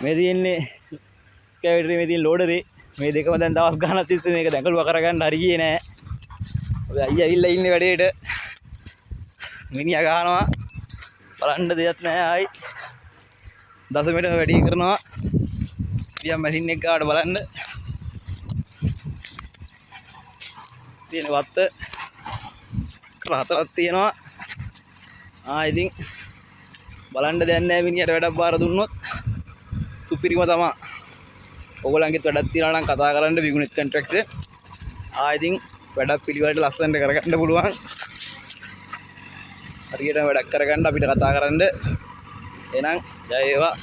මේ තියෙන්නේ ස්කැවේටරේ මේ තියෙන ලෝඩරේ මේ දෙකම දැන් දවස් ගානක් තිස්සේ මේක දැඟලුවා කරගන්න හරි ගියේ නෑ. ඔය අයියා ඇවිල්ලා ඉන්නේ වැඩේට. මිනිහා ගහනවා බලන්න දෙයක් නෑ ආයි. දශමයට වැඩි කරනවා. ඉතින් මැෂින් එක ගාවට බලන්න. තියෙන වත්ත හතරක් තියෙනවා. ඉතින් බලන්න දෙයක් නෑ මිනිහට වැඩක් බාර දුන්නොත් සුපිරිම තමයි. ඔයගොල්ලන්ගෙත් වැඩක් තියනවා නම් කතා කරන්න විගුණිත් කොන්ට්‍රැක්ට් එක. ඉතින් වැඩක් පිළිවෙලට ලස්සනට කරගන්න පුළුවන්. හරියට වැඩක් කරගන්න අපිට කතා කරන්න. එහෙනම් ජය වේවා.